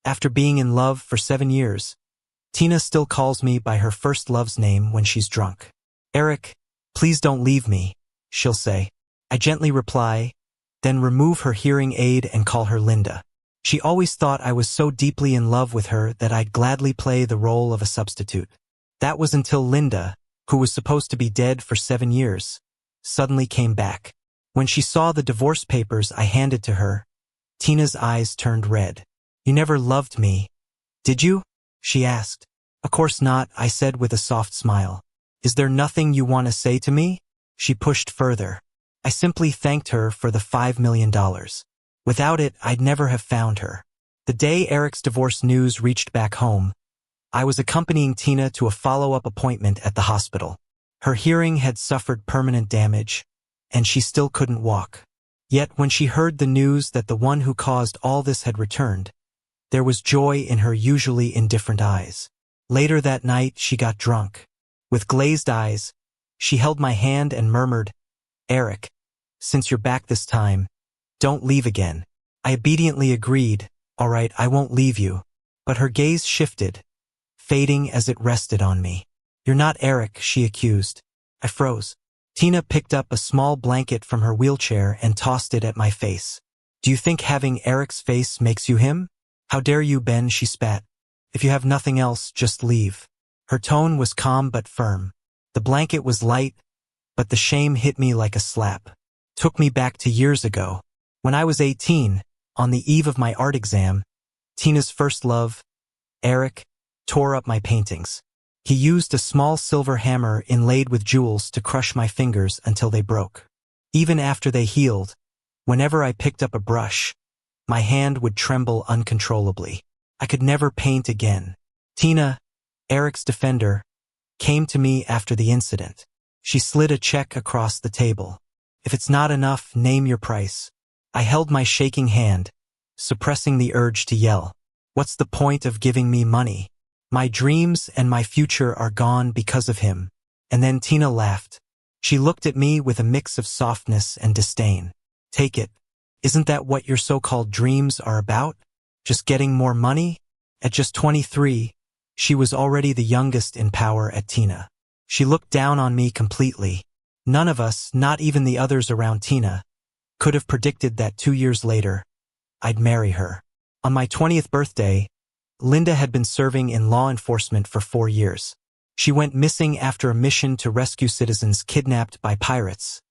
After being in love for 7 years, Tina still calls me by her first love's name when she's drunk. Eric, please don't leave me, she'll say. I gently reply, then remove her hearing aid and call her Linda. She always thought I was so deeply in love with her that I'd gladly play the role of a substitute. That was until Linda, who was supposed to be dead for 7 years, suddenly came back. When she saw the divorce papers I handed to her, Tina's eyes turned red. You never loved me, did you? She asked. Of course not, I said with a soft smile. Is there nothing you want to say to me? She pushed further. I simply thanked her for the $5 million. Without it, I'd never have found her. The day Eric's divorce news reached back home, I was accompanying Tina to a follow-up appointment at the hospital. Her hearing had suffered permanent damage, and she still couldn't walk. Yet when she heard the news that the one who caused all this had returned, there was joy in her usually indifferent eyes. Later that night, she got drunk. With glazed eyes, she held my hand and murmured, Eric, since you're back this time, don't leave again. I obediently agreed, all right, I won't leave you. But her gaze shifted, fading as it rested on me. You're not Eric, she accused. I froze. Tina picked up a small blanket from her wheelchair and tossed it at my face. Do you think having Eric's face makes you him? How dare you, Ben, she spat. If you have nothing else, just leave. Her tone was calm but firm. The blanket was light, but the shame hit me like a slap. Took me back to years ago. When I was 18, on the eve of my art exam, Tina's first love, Eric, tore up my paintings. He used a small silver hammer inlaid with jewels to crush my fingers until they broke. Even after they healed, whenever I picked up a brush, my hand would tremble uncontrollably. I could never paint again. Tina, Eric's defender, came to me after the incident. She slid a check across the table. If it's not enough, name your price. I held my shaking hand, suppressing the urge to yell. What's the point of giving me money? My dreams and my future are gone because of him. And then Tina laughed. She looked at me with a mix of softness and disdain. Take it. Isn't that what your so-called dreams are about? Just getting more money? At just 23, she was already the youngest in power at Tina. She looked down on me completely. None of us, not even the others around Tina, could have predicted that 2 years later, I'd marry her. On my 20th birthday, Linda had been serving in law enforcement for 4 years. She went missing after a mission to rescue citizens kidnapped by pirates,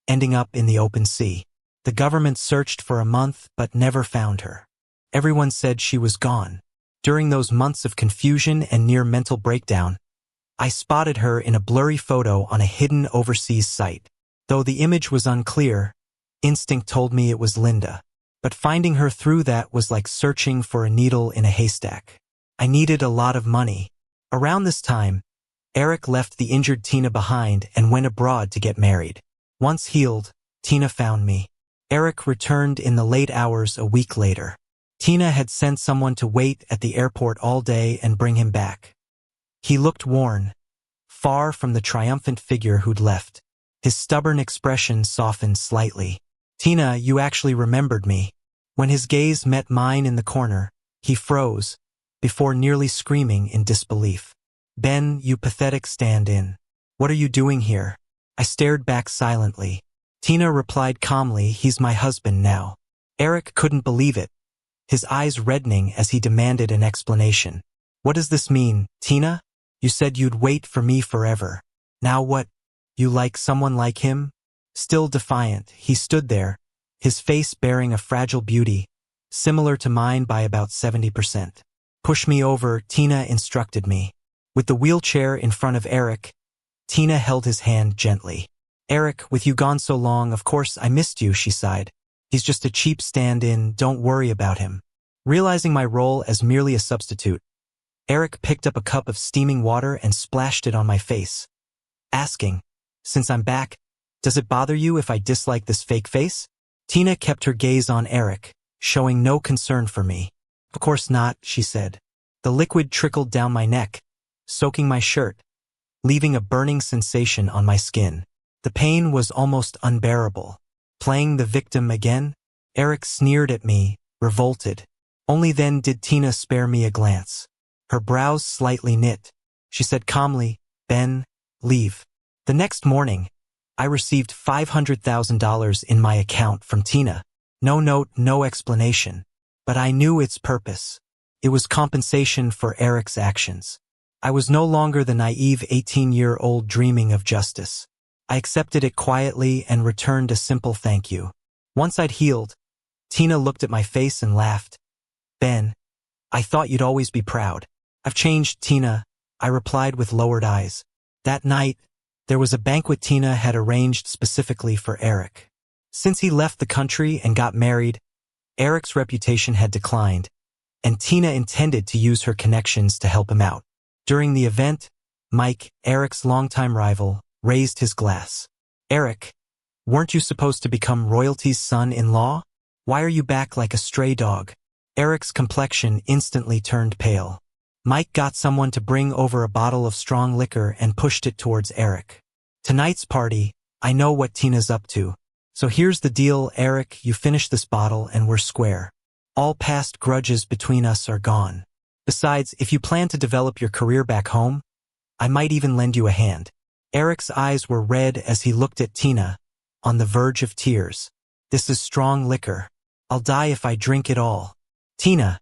ending up in the open sea. The government searched for a month but never found her. Everyone said she was gone. During those months of confusion and near mental breakdown, I spotted her in a blurry photo on a hidden overseas site. Though the image was unclear, instinct told me it was Linda. But finding her through that was like searching for a needle in a haystack. I needed a lot of money. Around this time, Eric left the injured Tina behind and went abroad to get married. Once healed, Tina found me. Eric returned in the late hours a week later. Tina had sent someone to wait at the airport all day and bring him back. He looked worn, far from the triumphant figure who'd left. His stubborn expression softened slightly. Tina, you actually remembered me. When his gaze met mine in the corner, he froze, before nearly screaming in disbelief. Ben, you pathetic stand-in. What are you doing here? I stared back silently. Tina replied calmly, he's my husband now. Eric couldn't believe it, his eyes reddening as he demanded an explanation. What does this mean, Tina? You said you'd wait for me forever. Now what? You like someone like him? Still defiant, he stood there, his face bearing a fragile beauty, similar to mine by about 70%. Push me over, Tina instructed me. With the wheelchair in front of Eric, Tina held his hand gently. Eric, with you gone so long, of course I missed you, she sighed. He's just a cheap stand-in, don't worry about him. Realizing my role as merely a substitute, Eric picked up a cup of steaming water and splashed it on my face, asking, since I'm back, does it bother you if I dislike this fake face? Tina kept her gaze on Eric, showing no concern for me. Of course not, she said. The liquid trickled down my neck, soaking my shirt, leaving a burning sensation on my skin. The pain was almost unbearable. Playing the victim again? Eric sneered at me, revolted. Only then did Tina spare me a glance. Her brows slightly knit. She said calmly, "Ben, leave." The next morning, I received $500,000 in my account from Tina. No note, no explanation. But I knew its purpose. It was compensation for Eric's actions. I was no longer the naive 18-year-old dreaming of justice. I accepted it quietly and returned a simple thank you. Once I'd healed, Tina looked at my face and laughed. "Ben, I thought you'd always be proud." "I've changed, Tina," I replied with lowered eyes. That night, there was a banquet Tina had arranged specifically for Eric. Since he left the country and got married, Eric's reputation had declined, and Tina intended to use her connections to help him out. During the event, Mike, Eric's longtime rival, raised his glass. "Eric, weren't you supposed to become royalty's son-in-law? Why are you back like a stray dog?" Eric's complexion instantly turned pale. Mike got someone to bring over a bottle of strong liquor and pushed it towards Eric. "Tonight's party, I know what Tina's up to. So here's the deal, Eric, you finish this bottle and we're square. All past grudges between us are gone. Besides, if you plan to develop your career back home, I might even lend you a hand." Eric's eyes were red as he looked at Tina, on the verge of tears. "This is strong liquor. I'll die if I drink it all." "Tina,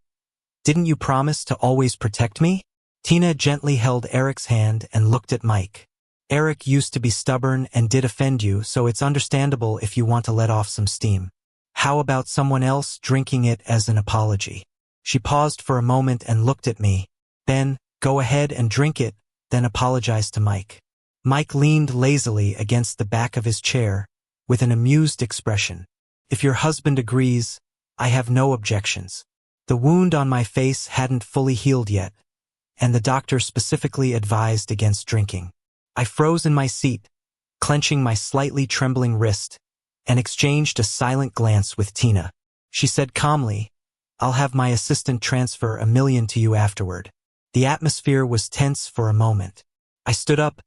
didn't you promise to always protect me?" Tina gently held Eric's hand and looked at Mike. "Eric used to be stubborn and did offend you, so it's understandable if you want to let off some steam. How about someone else drinking it as an apology?" She paused for a moment and looked at me. "Ben, go ahead and drink it, then apologize to Mike." Mike leaned lazily against the back of his chair, with an amused expression. "If your husband agrees, I have no objections." The wound on my face hadn't fully healed yet, and the doctor specifically advised against drinking. I froze in my seat, clenching my slightly trembling wrist, and exchanged a silent glance with Tina. She said calmly, "I'll have my assistant transfer $1 million to you afterward." The atmosphere was tense for a moment. I stood up,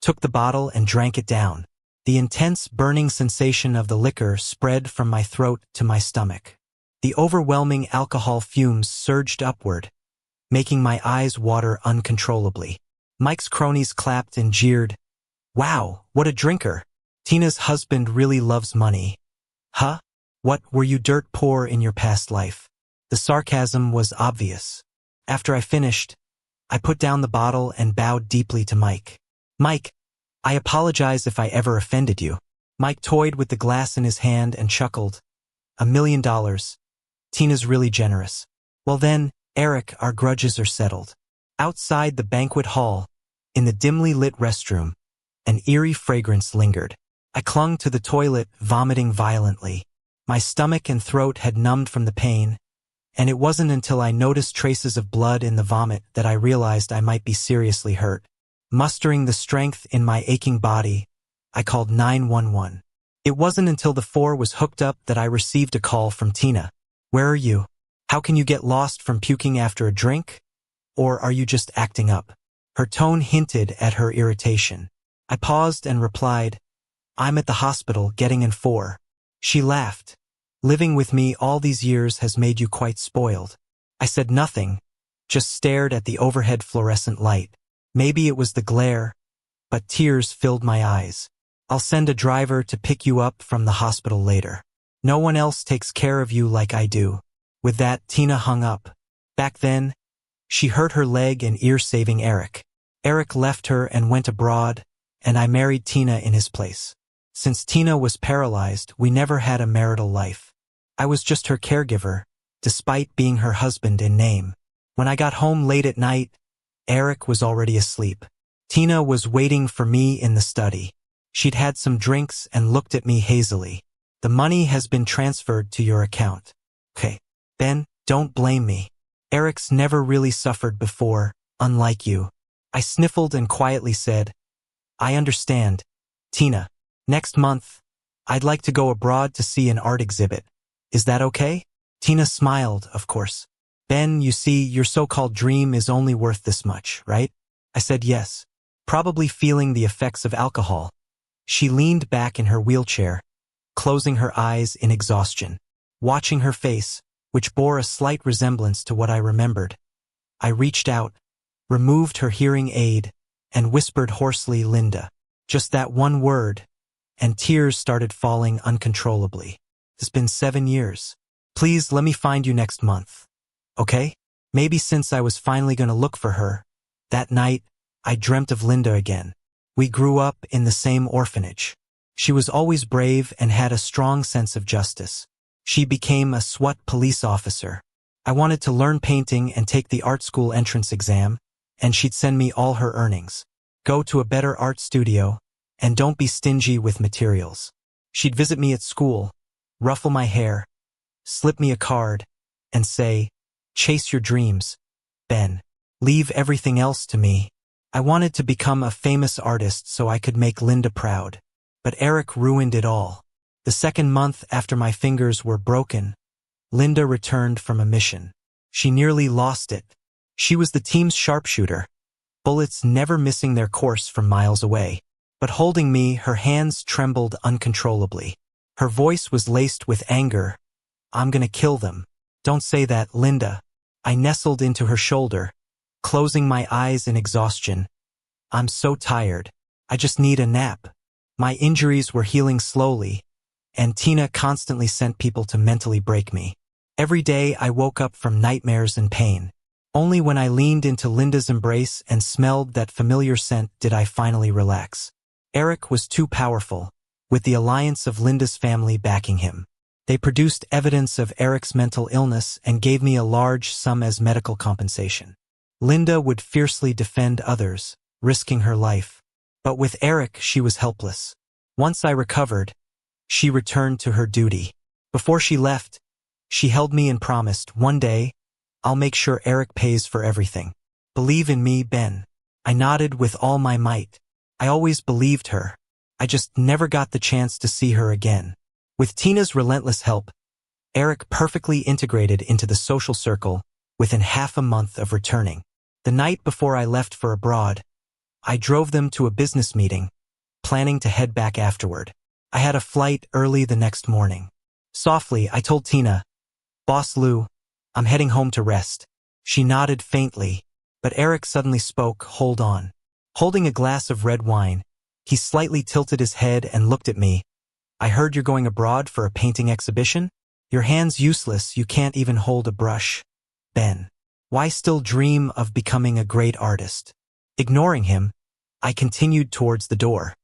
took the bottle and drank it down. The intense burning sensation of the liquor spread from my throat to my stomach. The overwhelming alcohol fumes surged upward, making my eyes water uncontrollably. Mike's cronies clapped and jeered. "Wow, what a drinker. Tina's husband really loves money." "Huh? What, were you dirt poor in your past life?" The sarcasm was obvious. After I finished, I put down the bottle and bowed deeply to Mike. "Mike, I apologize if I ever offended you." Mike toyed with the glass in his hand and chuckled. $1 million. Tina's really generous. "Well then, Eric, our grudges are settled." Outside the banquet hall, in the dimly lit restroom, an eerie fragrance lingered. I clung to the toilet, vomiting violently. My stomach and throat had numbed from the pain, and it wasn't until I noticed traces of blood in the vomit that I realized I might be seriously hurt. Mustering the strength in my aching body, I called 911. It wasn't until the 4 was hooked up that I received a call from Tina. "Where are you? How can you get lost from puking after a drink? Or are you just acting up?" Her tone hinted at her irritation. I paused and replied, "I'm at the hospital getting in 4. She laughed. "Living with me all these years has made you quite spoiled." I said nothing, just stared at the overhead fluorescent light. Maybe it was the glare, but tears filled my eyes. "I'll send a driver to pick you up from the hospital later. No one else takes care of you like I do." With that, Tina hung up. Back then, she hurt her leg and ear saving Eric. Eric left her and went abroad, and I married Tina in his place. Since Tina was paralyzed, we never had a marital life. I was just her caregiver, despite being her husband in name. When I got home late at night, Eric was already asleep. Tina was waiting for me in the study. She'd had some drinks and looked at me hazily. "The money has been transferred to your account." "Okay. Ben, don't blame me. Eric's never really suffered before, unlike you." I sniffled and quietly said, "I understand, Tina. Next month, I'd like to go abroad to see an art exhibit. Is that okay?" Tina smiled, of course. "Ben, you see, your so-called dream is only worth this much, right?" I said yes, probably feeling the effects of alcohol. She leaned back in her wheelchair, closing her eyes in exhaustion. Watching her face, which bore a slight resemblance to what I remembered. I reached out, removed her hearing aid, and whispered hoarsely, "Linda." Just that one word, and tears started falling uncontrollably. It's been 7 years. Please let me find you next month. Okay? Maybe since I was finally going to look for her. That night, I dreamt of Linda again. We grew up in the same orphanage. She was always brave and had a strong sense of justice. She became a SWAT police officer. I wanted to learn painting and take the art school entrance exam, and she'd send me all her earnings. Go to a better art studio, and don't be stingy with materials. She'd visit me at school, ruffle my hair, slip me a card, and say, "Chase your dreams, Ben. Leave everything else to me." I wanted to become a famous artist so I could make Linda proud. But Eric ruined it all. The second month after my fingers were broken, Linda returned from a mission. She nearly lost it. She was the team's sharpshooter, bullets never missing their course from miles away. But holding me, her hands trembled uncontrollably. Her voice was laced with anger. "I'm gonna kill them." "Don't say that, Linda." I nestled into her shoulder, closing my eyes in exhaustion. "I'm so tired. I just need a nap." My injuries were healing slowly, and Tina constantly sent people to mentally break me. Every day I woke up from nightmares and pain. Only when I leaned into Linda's embrace and smelled that familiar scent did I finally relax. Eric was too powerful, with the alliance of Linda's family backing him. They produced evidence of Eric's mental illness and gave me a large sum as medical compensation. Linda would fiercely defend others, risking her life. But with Eric, she was helpless. Once I recovered, she returned to her duty. Before she left, she held me and promised, "One day, I'll make sure Eric pays for everything. Believe in me, Ben." I nodded with all my might. I always believed her. I just never got the chance to see her again. With Tina's relentless help, Eric perfectly integrated into the social circle within half a month of returning. The night before I left for abroad, I drove them to a business meeting, planning to head back afterward. I had a flight early the next morning. Softly, I told Tina, "Boss Lou, I'm heading home to rest." She nodded faintly, but Eric suddenly spoke, "Hold on." Holding a glass of red wine, he slightly tilted his head and looked at me. "I heard you're going abroad for a painting exhibition? Your hand's useless, you can't even hold a brush. Ben, why still dream of becoming a great artist?" Ignoring him, I continued towards the door.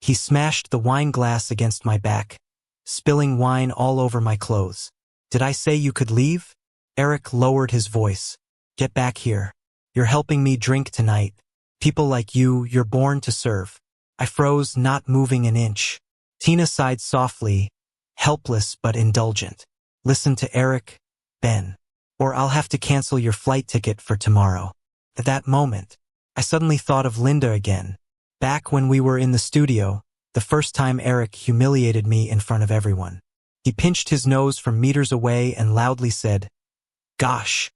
He smashed the wine glass against my back, spilling wine all over my clothes. "Did I say you could leave?" Eric lowered his voice. "Get back here. You're helping me drink tonight. People like you, you're born to serve." I froze, not moving an inch. Tina sighed softly, helpless but indulgent. "Listen to Eric, Ben, or I'll have to cancel your flight ticket for tomorrow." At that moment, I suddenly thought of Linda again. Back when we were in the studio, the first time Eric humiliated me in front of everyone. He pinched his nose from meters away and loudly said, "Gosh,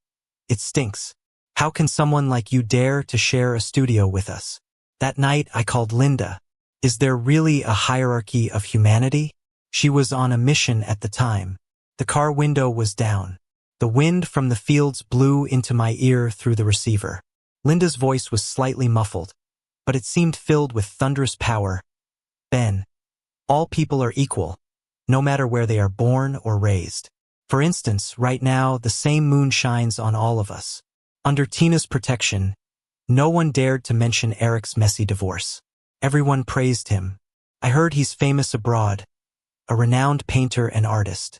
it stinks. How can someone like you dare to share a studio with us?" That night I called Linda. Is there really a hierarchy of humanity? She was on a mission at the time. The car window was down. The wind from the fields blew into my ear through the receiver. Linda's voice was slightly muffled, but it seemed filled with thunderous power. "Ben, all people are equal, no matter where they are born or raised. For instance, right now, the same moon shines on all of us." Under Tina's protection, no one dared to mention Eric's messy divorce. Everyone praised him. I heard he's famous abroad, a renowned painter and artist.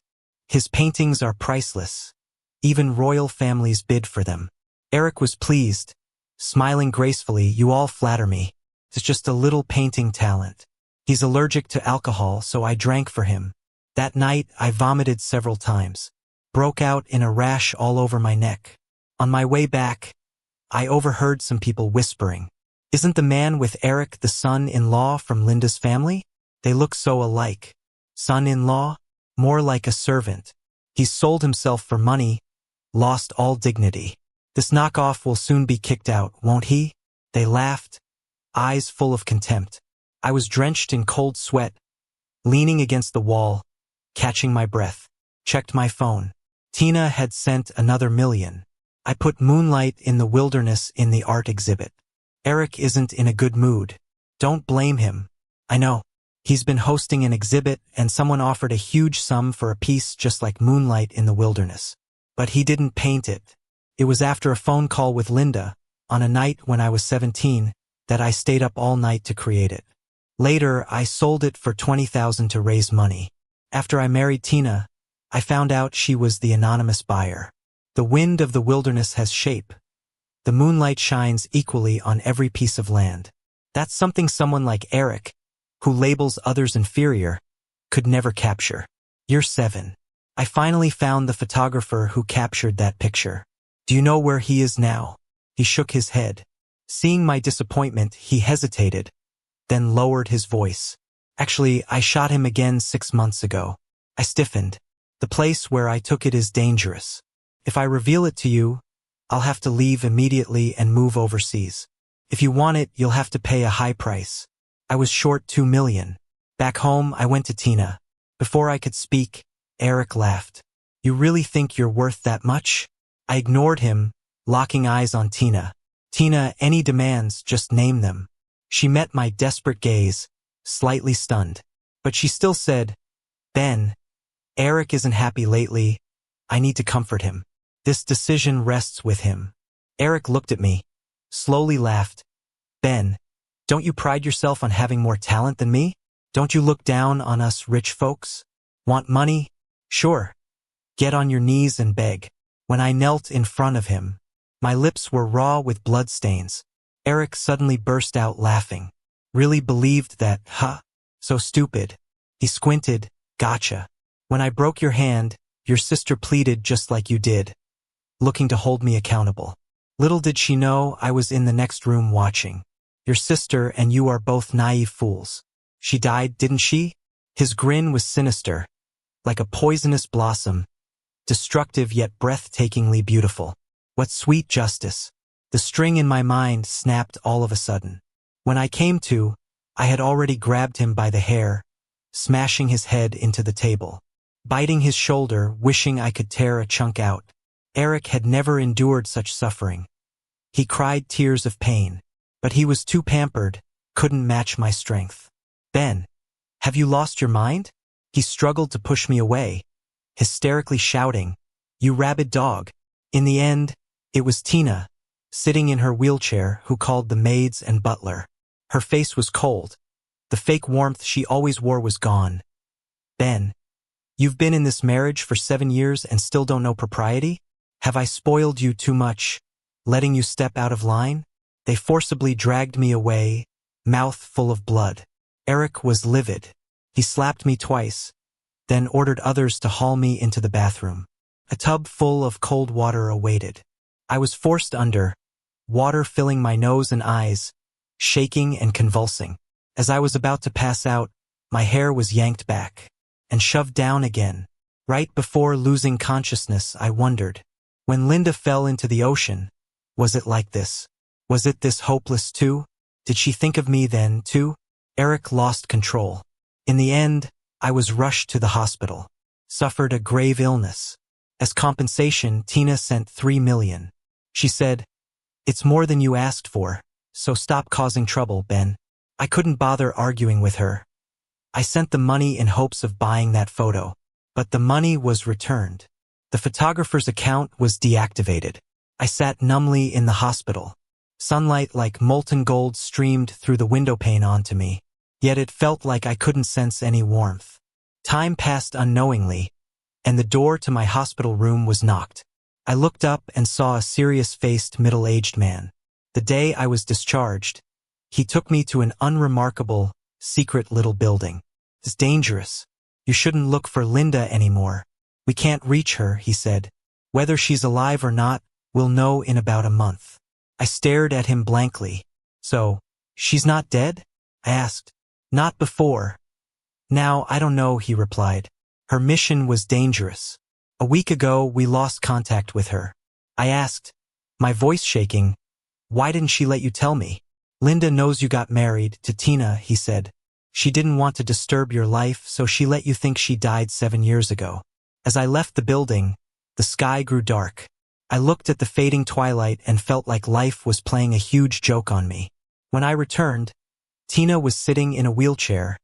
His paintings are priceless. Even royal families bid for them. Eric was pleased, smiling gracefully. "You all flatter me. It's just a little painting talent." He's allergic to alcohol, so I drank for him. That night, I vomited several times, broke out in a rash all over my neck. On my way back, I overheard some people whispering, "Isn't the man with Eric the son-in-law from Linda's family? They look so alike." Son-in-law? More like a servant. He's sold himself for money, lost all dignity. This knockoff will soon be kicked out, won't he? They laughed, eyes full of contempt. I was drenched in cold sweat, leaning against the wall, catching my breath. Checked my phone. Tina had sent another million. I put Moonlight in the Wilderness in the art exhibit. Eric isn't in a good mood. Don't blame him. I know. He's been hosting an exhibit and someone offered a huge sum for a piece just like Moonlight in the Wilderness. But he didn't paint it. It was after a phone call with Linda, on a night when I was 17, that I stayed up all night to create it. Later, I sold it for $20,000 to raise money. After I married Tina, I found out she was the anonymous buyer. The wind of the wilderness has shape. The moonlight shines equally on every piece of land. That's something someone like Eric, who labels others inferior, could never capture. Year 7. I finally found the photographer who captured that picture. Do you know where he is now? He shook his head. Seeing my disappointment, he hesitated, then lowered his voice. Actually, I shot him again 6 months ago. I stiffened. The place where I took it is dangerous. If I reveal it to you, I'll have to leave immediately and move overseas. If you want it, you'll have to pay a high price. I was short $2 million. Back home, I went to Tina. Before I could speak, Eric laughed. You really think you're worth that much? I ignored him, locking eyes on Tina. Tina, any demands, just name them. She met my desperate gaze, slightly stunned. But she still said, Ben, Eric isn't happy lately. I need to comfort him. This decision rests with him. Eric looked at me, slowly laughed. Ben, don't you pride yourself on having more talent than me? Don't you look down on us rich folks? Want money? Sure. Get on your knees and beg. When I knelt in front of him, my lips were raw with bloodstains. Eric suddenly burst out laughing. Really believed that, huh? So stupid. He squinted. Gotcha. When I broke your hand, your sister pleaded just like you did, looking to hold me accountable. Little did she know I was in the next room watching. Your sister and you are both naive fools. She died, didn't she? His grin was sinister, like a poisonous blossom, destructive yet breathtakingly beautiful. What sweet justice. The string in my mind snapped all of a sudden. When I came to, I had already grabbed him by the hair, smashing his head into the table, biting his shoulder, wishing I could tear a chunk out. Eric had never endured such suffering. He cried tears of pain, but he was too pampered, couldn't match my strength. Ben, have you lost your mind? He struggled to push me away, hysterically shouting, you rabid dog. In the end, it was Tina, sitting in her wheelchair, who called the maids and butler. Her face was cold. The fake warmth she always wore was gone. Ben, you've been in this marriage for 7 years and still don't know propriety? Have I spoiled you too much, letting you step out of line? They forcibly dragged me away, mouth full of blood. Eric was livid. He slapped me twice, then ordered others to haul me into the bathroom. A tub full of cold water awaited. I was forced under, water filling my nose and eyes, shaking and convulsing. As I was about to pass out, my hair was yanked back and shoved down again. Right before losing consciousness, I wondered, when Linda fell into the ocean, was it like this? Was it this hopeless too? Did she think of me then, too? Eric lost control. In the end, I was rushed to the hospital. Suffered a grave illness. As compensation, Tina sent $3 million. She said, it's more than you asked for, so stop causing trouble, Ben. I couldn't bother arguing with her. I sent the money in hopes of buying that photo, but the money was returned. The photographer's account was deactivated. I sat numbly in the hospital. Sunlight like molten gold streamed through the windowpane onto me, yet it felt like I couldn't sense any warmth. Time passed unknowingly, and the door to my hospital room was knocked. I looked up and saw a serious-faced middle-aged man. The day I was discharged, he took me to an unremarkable, secret little building. It's dangerous. You shouldn't look for Linda anymore. We can't reach her, he said. Whether she's alive or not, we'll know in about a month. I stared at him blankly. So, she's not dead? I asked. Not before. Now, I don't know, he replied. Her mission was dangerous. A week ago, we lost contact with her. I asked, my voice shaking, why didn't she let you tell me? Linda knows you got married to Tina, he said. She didn't want to disturb your life, so she let you think she died 7 years ago. As I left the building, The sky grew dark. I looked at the fading twilight and felt like life was playing a huge joke on me. When I returned, Tina was sitting in a wheelchair,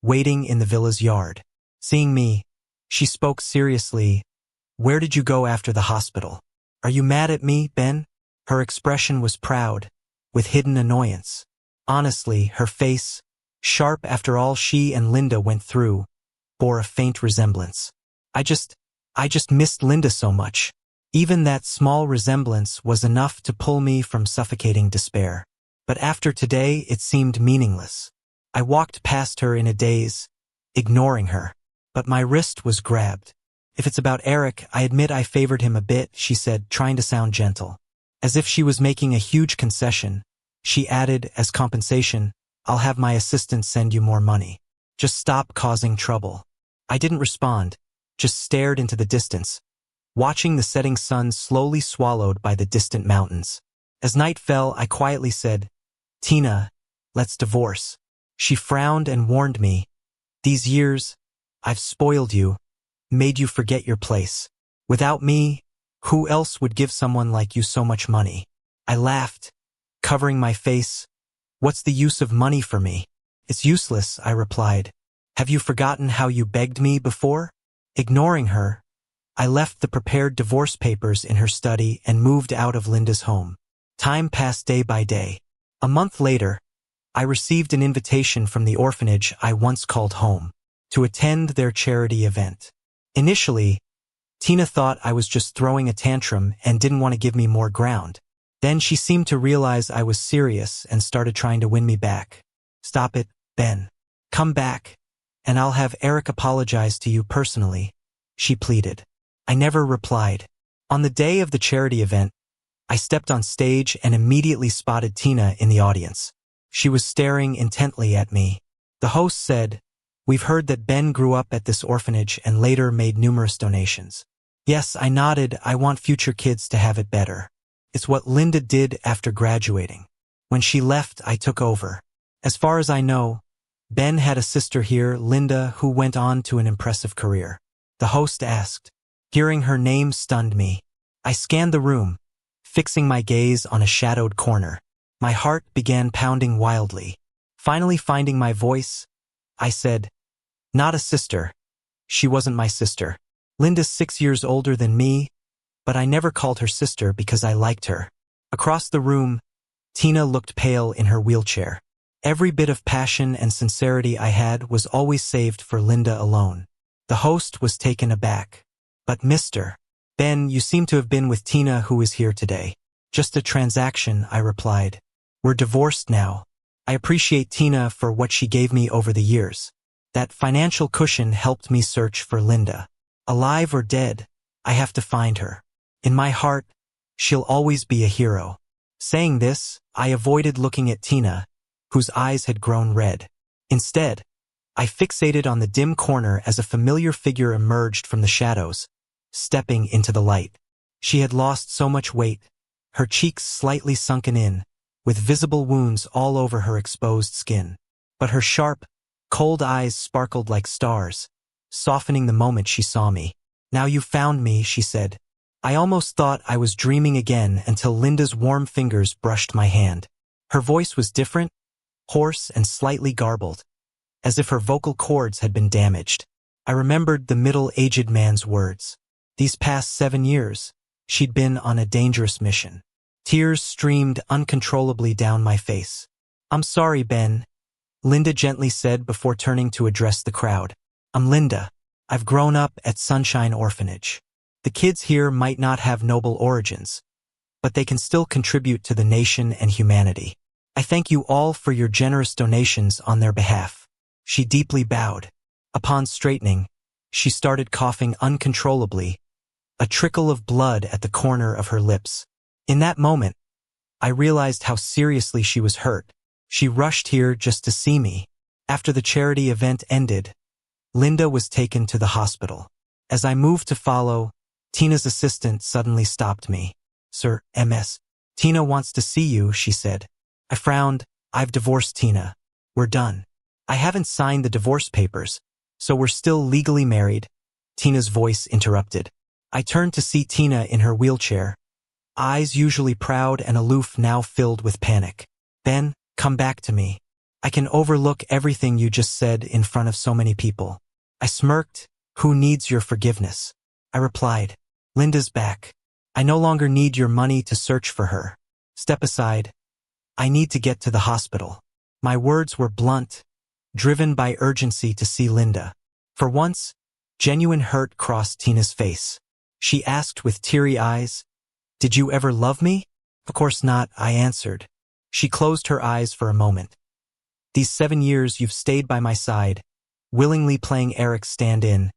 waiting in the villa's yard. Seeing me, she spoke seriously. "Where did you go after the hospital? Are you mad at me, Ben?" Her expression was proud, with hidden annoyance. Honestly, her face, sharp after all she and Linda went through, bore a faint resemblance. I just missed Linda so much. Even that small resemblance was enough to pull me from suffocating despair. But after today, it seemed meaningless. I walked past her in a daze, ignoring her. But my wrist was grabbed. "If it's about Eric, I admit I favored him a bit," she said, trying to sound gentle. As if she was making a huge concession, she added, as compensation, "I'll have my assistant send you more money. Just stop causing trouble." I didn't respond, just stared into the distance, watching the setting sun slowly swallowed by the distant mountains. As night fell, I quietly said, "Tina, let's divorce." She frowned and warned me, "These years, I've spoiled you, made you forget your place. Without me, who else would give someone like you so much money?" I laughed, covering my face. "What's the use of money for me?" "It's useless," I replied. "Have you forgotten how you begged me before?" Ignoring her, I left the prepared divorce papers in her study and moved out of Linda's home. Time passed day by day. A month later, I received an invitation from the orphanage I once called home to attend their charity event. Initially, Tina thought I was just throwing a tantrum and didn't want to give me more ground. Then she seemed to realize I was serious and started trying to win me back. "Stop it, Ben. Come back, and I'll have Eric apologize to you personally," she pleaded. I never replied. On the day of the charity event, I stepped on stage and immediately spotted Tina in the audience. She was staring intently at me. The host said, "We've heard that Ben grew up at this orphanage and later made numerous donations." Yes, I nodded. "I want future kids to have it better. It's what Linda did after graduating. When she left, I took over. As far as I know, Ben had a sister here, Linda, who went on to an impressive career." The host asked. Hearing her name stunned me. I scanned the room, fixing my gaze on a shadowed corner. My heart began pounding wildly. Finally finding my voice, I said, "Not a sister. She wasn't my sister. Linda's 6 years older than me, but I never called her sister because I liked her." Across the room, Tina looked pale in her wheelchair. Every bit of passion and sincerity I had was always saved for Linda alone. The host was taken aback. "But Mr. Ben, you seem to have been with Tina, who is here today." "Just a transaction," I replied. "We're divorced now. I appreciate Tina for what she gave me over the years. That financial cushion helped me search for Linda. Alive or dead, I have to find her. In my heart, she'll always be a hero." Saying this, I avoided looking at Tina, whose eyes had grown red. Instead, I fixated on the dim corner as a familiar figure emerged from the shadows, stepping into the light. She had lost so much weight, her cheeks slightly sunken in, with visible wounds all over her exposed skin. But her sharp, cold eyes sparkled like stars, softening the moment she saw me. "Now you found me," she said. I almost thought I was dreaming again until Linda's warm fingers brushed my hand. Her voice was different, hoarse and slightly garbled, as if her vocal cords had been damaged. I remembered the middle-aged man's words. These past 7 years, she'd been on a dangerous mission. Tears streamed uncontrollably down my face. "I'm sorry, Ben," Linda gently said before turning to address the crowd. "I'm Linda. I've grown up at Sunshine Orphanage. The kids here might not have noble origins, but they can still contribute to the nation and humanity. I thank you all for your generous donations on their behalf." She deeply bowed. Upon straightening, she started coughing uncontrollably, a trickle of blood at the corner of her lips. In that moment, I realized how seriously she was hurt. She rushed here just to see me. After the charity event ended, Linda was taken to the hospital. As I moved to follow, Tina's assistant suddenly stopped me. "Sir, Ms. Tina wants to see you," she said. I frowned. "I've divorced Tina. We're done." "I haven't signed the divorce papers, so we're still legally married," Tina's voice interrupted. I turned to see Tina in her wheelchair, eyes usually proud and aloof now filled with panic. "Ben, come back to me. I can overlook everything you just said in front of so many people." I smirked. "Who needs your forgiveness?" I replied. "Linda's back. I no longer need your money to search for her. Step aside. I need to get to the hospital." My words were blunt, driven by urgency to see Linda. For once, genuine hurt crossed Tina's face. She asked with teary eyes, "Did you ever love me?" "Of course not," I answered. She closed her eyes for a moment. "These 7 years you've stayed by my side, willingly playing Eric's stand-in,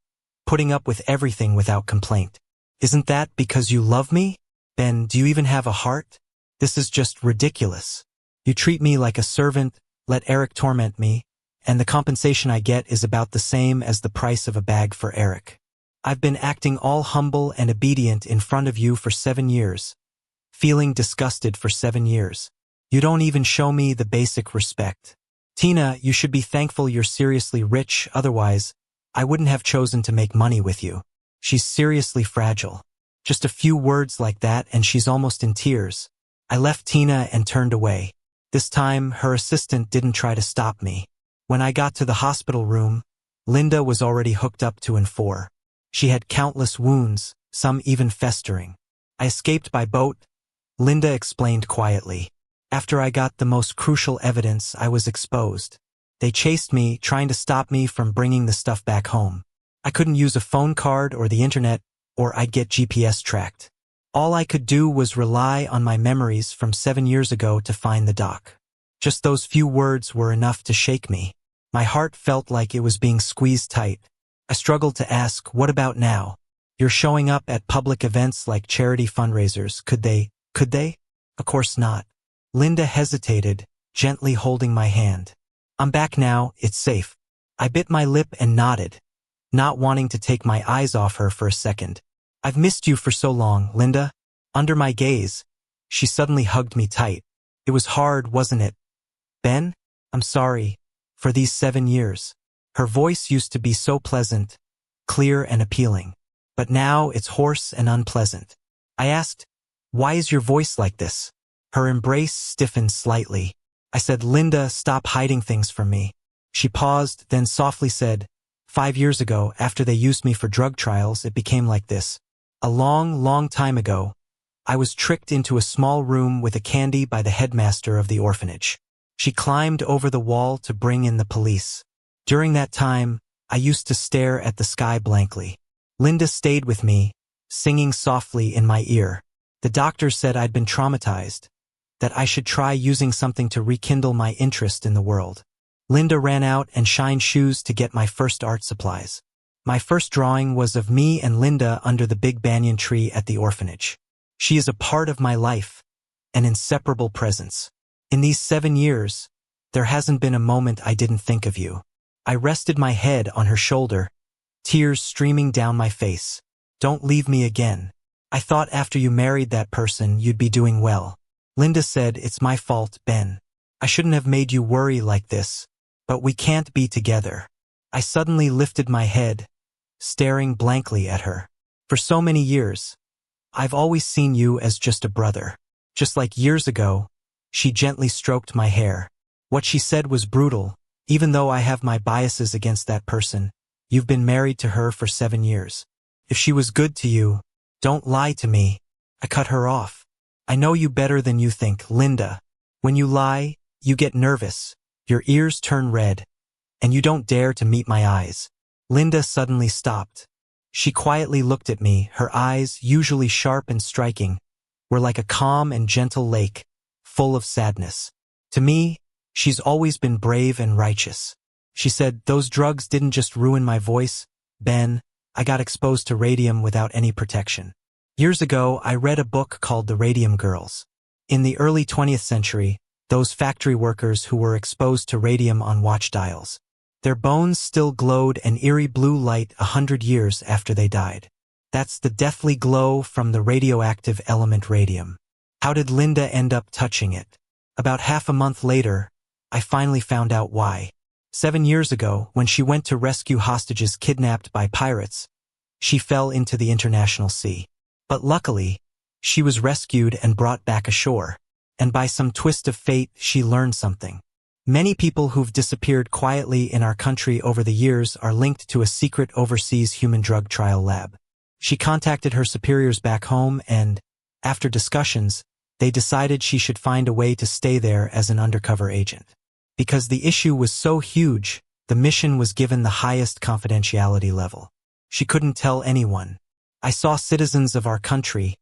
putting up with everything without complaint. Isn't that because you love me? Ben, do you even have a heart? This is just ridiculous. You treat me like a servant, let Eric torment me, and the compensation I get is about the same as the price of a bag for Eric. I've been acting all humble and obedient in front of you for 7 years, feeling disgusted for 7 years. You don't even show me the basic respect. Tina, you should be thankful you're seriously rich, otherwise, I wouldn't have chosen to make money with you. She's seriously fragile." Just a few words like that and she's almost in tears. I left Tina and turned away. This time, her assistant didn't try to stop me. When I got to the hospital room, Linda was already hooked up to N4. She had countless wounds, some even festering. "I escaped by boat," Linda explained quietly. "After I got the most crucial evidence, I was exposed. They chased me, trying to stop me from bringing the stuff back home. I couldn't use a phone card or the internet, or I'd get GPS tracked. All I could do was rely on my memories from 7 years ago to find the doc. Just those few words were enough to shake me. My heart felt like it was being squeezed tight. I struggled to ask, what about now? You're showing up at public events like charity fundraisers. Could they? Of course not." Linda hesitated, gently holding my hand. "I'm back now, it's safe." I bit my lip and nodded, not wanting to take my eyes off her for a second. "I've missed you for so long, Linda." Under my gaze, she suddenly hugged me tight. "It was hard, wasn't it? Ben, I'm sorry for these 7 years." Her voice used to be so pleasant, clear and appealing. But now it's hoarse and unpleasant. I asked, "Why is your voice like this?" Her embrace stiffened slightly. I said, "Linda, stop hiding things from me." She paused, then softly said, 5 years ago, after they used me for drug trials, it became like this. A long time ago, I was tricked into a small room with a candy by the headmaster of the orphanage. She climbed over the wall to bring in the police. During that time, I used to stare at the sky blankly. Linda stayed with me, singing softly in my ear. The doctor said I'd been traumatized, that I should try using something to rekindle my interest in the world. Linda ran out and shined shoes to get my first art supplies. My first drawing was of me and Linda under the big banyan tree at the orphanage. She is a part of my life, an inseparable presence. In these 7 years, there hasn't been a moment I didn't think of you. I rested my head on her shoulder, tears streaming down my face. "Don't leave me again. I thought after you married that person you'd be doing well." Linda said, "It's my fault, Ben. I shouldn't have made you worry like this, but we can't be together." I suddenly lifted my head, staring blankly at her. "For so many years, I've always seen you as just a brother. Just like years ago," she gently stroked my hair. "What she said was brutal. Even though I have my biases against that person, you've been married to her for 7 years. If she was good to you, don't lie to me." I cut her off. "I know you better than you think, Linda. When you lie, you get nervous, your ears turn red, and you don't dare to meet my eyes." Linda suddenly stopped. She quietly looked at me. Her eyes, usually sharp and striking, were like a calm and gentle lake, full of sadness. "To me, she's always been brave and righteous." She said, "Those drugs didn't just ruin my voice, Ben. I got exposed to radium without any protection. Years ago, I read a book called The Radium Girls. In the early 20th century, those factory workers who were exposed to radium on watch dials. Their bones still glowed an eerie blue light 100 years after they died. That's the deathly glow from the radioactive element radium. How did Linda end up touching it? About half a month later, I finally found out why. 7 years ago, when she went to rescue hostages kidnapped by pirates, she fell into the international sea. But luckily, she was rescued and brought back ashore. And by some twist of fate, she learned something. Many people who've disappeared quietly in our country over the years are linked to a secret overseas human drug trial lab. She contacted her superiors back home and, after discussions, they decided she should find a way to stay there as an undercover agent. Because the issue was so huge, the mission was given the highest confidentiality level. She couldn't tell anyone. I saw citizens of our country,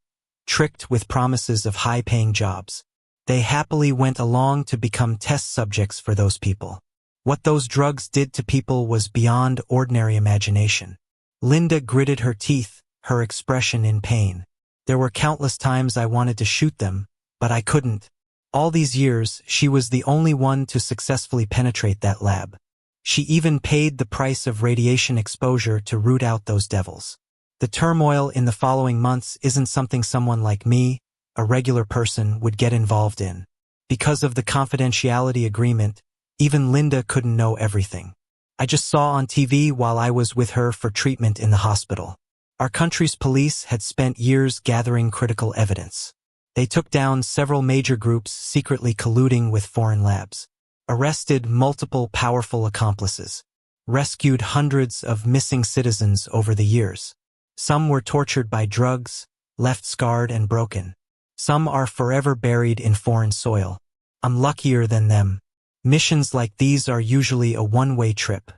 tricked with promises of high-paying jobs. They happily went along to become test subjects for those people. What those drugs did to people was beyond ordinary imagination. Linda gritted her teeth, her expression in pain. There were countless times I wanted to shoot them, but I couldn't. All these years, she was the only one to successfully penetrate that lab. She even paid the price of radiation exposure to root out those devils. The turmoil in the following months isn't something someone like me, a regular person, would get involved in. Because of the confidentiality agreement, even Linda couldn't know everything. I just saw on TV while I was with her for treatment in the hospital. Our country's police had spent years gathering critical evidence. They took down several major groups secretly colluding with foreign labs, arrested multiple powerful accomplices, rescued hundreds of missing citizens over the years. Some were tortured by drugs, left scarred and broken. Some are forever buried in foreign soil. I'm luckier than them. Missions like these are usually a one-way trip.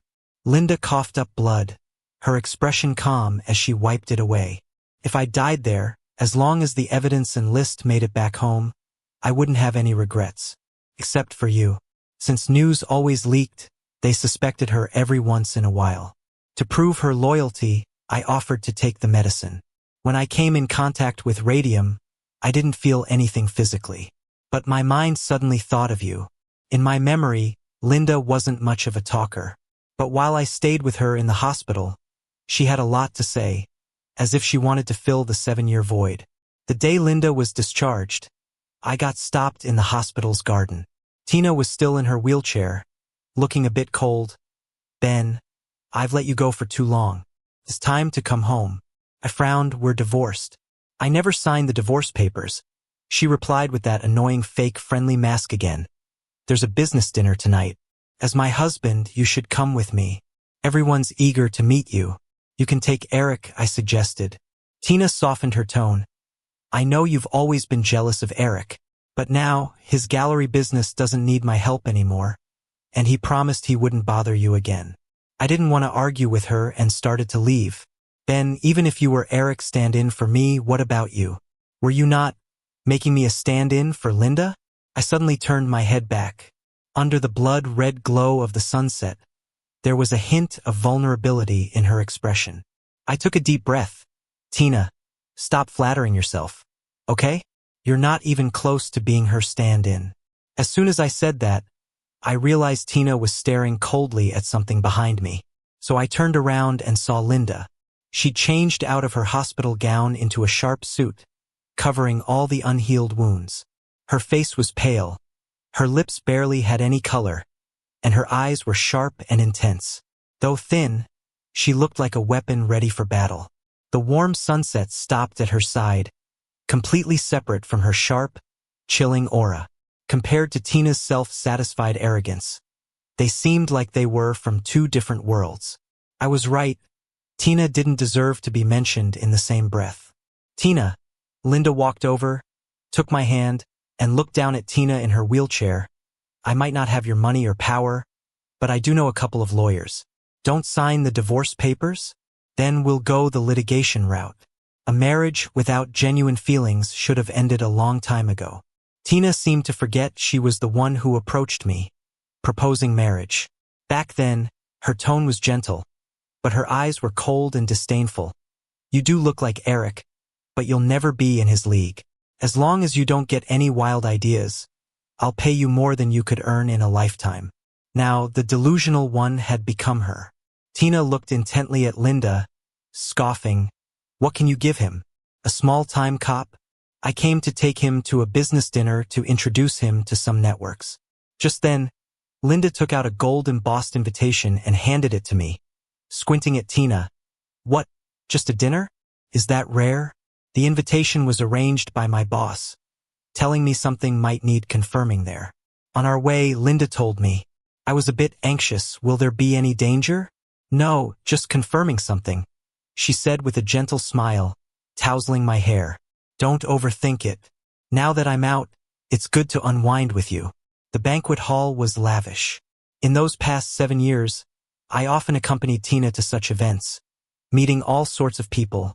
Linda coughed up blood, her expression calm as she wiped it away. If I died there, as long as the evidence and list made it back home, I wouldn't have any regrets. Except for you. Since news always leaked, they suspected her every once in a while. To prove her loyalty, I offered to take the medicine. When I came in contact with radium, I didn't feel anything physically. But my mind suddenly thought of you. In my memory, Linda wasn't much of a talker. But while I stayed with her in the hospital, she had a lot to say, as if she wanted to fill the 7-year void. The day Linda was discharged, I got stopped in the hospital's garden. Tina was still in her wheelchair, looking a bit cold. "Ben, I've let you go for too long. It's time to come home." I frowned. "We're divorced." "I never signed the divorce papers," she replied with that annoying fake friendly mask again. "There's a business dinner tonight. As my husband, you should come with me. Everyone's eager to meet you. You can take Eric," I suggested. Tina softened her tone. "I know you've always been jealous of Eric, but now his gallery business doesn't need my help anymore, and he promised he wouldn't bother you again." I didn't want to argue with her and started to leave. "Ben, even if you were Eric's stand-in for me, what about you? Were you not making me a stand-in for Linda?" I suddenly turned my head back. Under the blood-red glow of the sunset, there was a hint of vulnerability in her expression. I took a deep breath. "Tina, stop flattering yourself, okay? You're not even close to being her stand-in." As soon as I said that, I realized Tina was staring coldly at something behind me. So I turned around and saw Linda. She'd changed out of her hospital gown into a sharp suit, covering all the unhealed wounds. Her face was pale, her lips barely had any color, and her eyes were sharp and intense. Though thin, she looked like a weapon ready for battle. The warm sunset stopped at her side, completely separate from her sharp, chilling aura. Compared to Tina's self-satisfied arrogance, they seemed like they were from two different worlds. I was right. Tina didn't deserve to be mentioned in the same breath. "Tina," Linda walked over, took my hand, and looked down at Tina in her wheelchair. "I might not have your money or power, but I do know a couple of lawyers. Don't sign the divorce papers? Then we'll go the litigation route. A marriage without genuine feelings should have ended a long time ago." Tina seemed to forget she was the one who approached me, proposing marriage. Back then, her tone was gentle, but her eyes were cold and disdainful. "You do look like Eric, but you'll never be in his league. As long as you don't get any wild ideas, I'll pay you more than you could earn in a lifetime." Now, the delusional one had become her. Tina looked intently at Linda, scoffing. "What can you give him? A small-time cop? I came to take him to a business dinner to introduce him to some networks." Just then, Linda took out a gold-embossed invitation and handed it to me. Squinting at Tina, "What?" Just a dinner? Is that rare? The invitation was arranged by my boss, telling me something might need confirming there. On our way, Linda told me. I was a bit anxious. Will there be any danger? No, just confirming something, she said with a gentle smile, tousling my hair. Don't overthink it. Now that I'm out, it's good to unwind with you. The banquet hall was lavish. In those past 7 years, I often accompanied Tina to such events, meeting all sorts of people,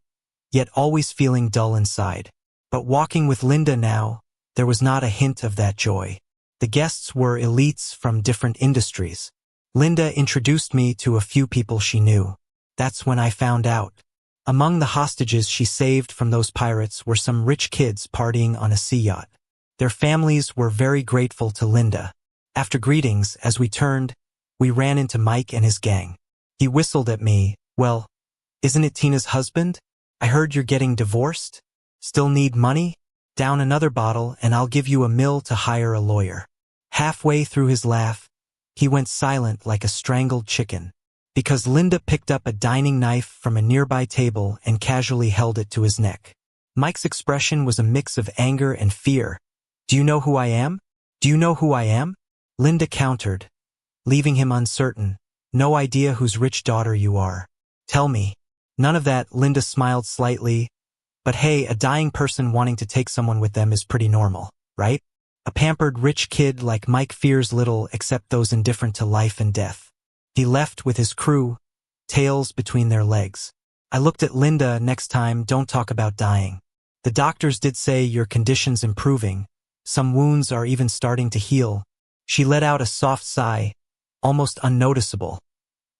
yet always feeling dull inside. But walking with Linda now, there was not a hint of that joy. The guests were elites from different industries. Linda introduced me to a few people she knew. That's when I found out. Among the hostages she saved from those pirates were some rich kids partying on a sea yacht. Their families were very grateful to Linda. After greetings, as we turned, we ran into Mike and his gang. He whistled at me. Well, isn't it Tina's husband? I heard you're getting divorced? Still need money? Down another bottle and I'll give you $1 million to hire a lawyer. Halfway through his laugh, he went silent like a strangled chicken, because Linda picked up a dining knife from a nearby table and casually held it to his neck. Mike's expression was a mix of anger and fear. Do you know who I am? Do you know who I am? Linda countered, leaving him uncertain. No idea whose rich daughter you are. Tell me. None of that. Linda smiled slightly. But hey, a dying person wanting to take someone with them is pretty normal, right? A pampered rich kid like Mike fears little except those indifferent to life and death. He left with his crew, tails between their legs. I looked at Linda. Next time, don't talk about dying. The doctors did say your condition's improving. Some wounds are even starting to heal. She let out a soft sigh, almost unnoticeable.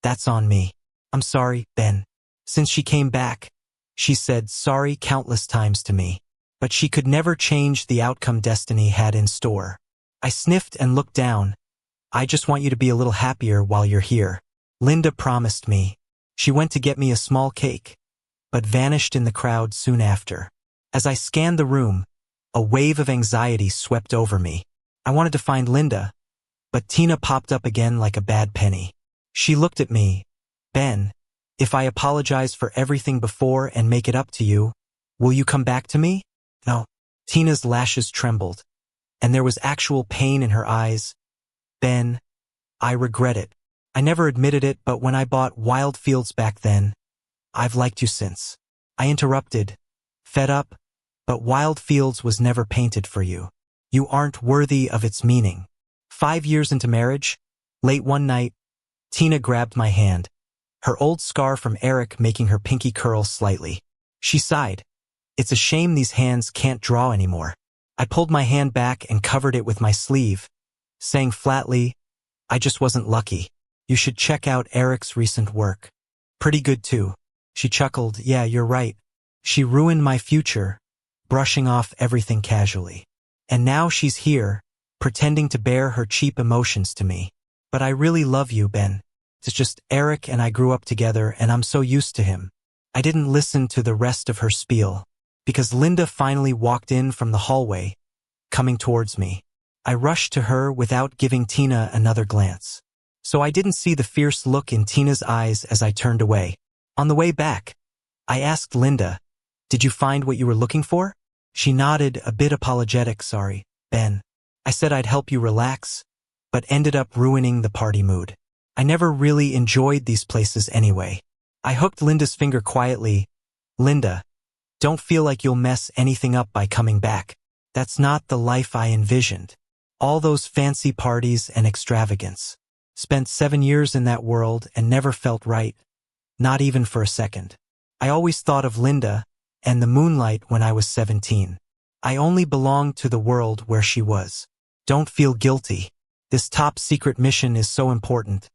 That's on me. I'm sorry, Ben. Since she came back, she said sorry countless times to me. But she could never change the outcome destiny had in store. I sniffed and looked down. I just want you to be a little happier while you're here. Linda promised me. She went to get me a small cake, but vanished in the crowd soon after. As I scanned the room, a wave of anxiety swept over me. I wanted to find Linda, but Tina popped up again like a bad penny. She looked at me. Ben, if I apologize for everything before and make it up to you, will you come back to me? No. Tina's lashes trembled, and there was actual pain in her eyes. Ben, I regret it. I never admitted it, but when I bought Wild Fields back then, I've liked you since. I interrupted, fed up, but Wild Fields was never painted for you. You aren't worthy of its meaning. 5 years into marriage, late one night, Tina grabbed my hand, her old scar from Eric making her pinky curl slightly. She sighed. It's a shame these hands can't draw anymore. I pulled my hand back and covered it with my sleeve, saying flatly, I just wasn't lucky. You should check out Eric's recent work. Pretty good too. She chuckled. Yeah, you're right. She ruined my future, brushing off everything casually. And now she's here, pretending to bear her cheap emotions to me. But I really love you, Ben. It's just Eric and I grew up together and I'm so used to him. I didn't listen to the rest of her spiel, because Linda finally walked in from the hallway, coming towards me. I rushed to her without giving Tina another glance. So I didn't see the fierce look in Tina's eyes as I turned away. On the way back, I asked Linda, did you find what you were looking for? She nodded, a bit apologetic. Sorry, Ben. I said I'd help you relax, but ended up ruining the party mood. I never really enjoyed these places anyway. I hooked Linda's finger quietly. Linda, don't feel like you'll mess anything up by coming back. That's not the life I envisioned. All those fancy parties and extravagance. Spent 7 years in that world and never felt right. Not even for a second. I always thought of Linda and the moonlight when I was 17. I only belonged to the world where she was. Don't feel guilty. This top secret mission is so important.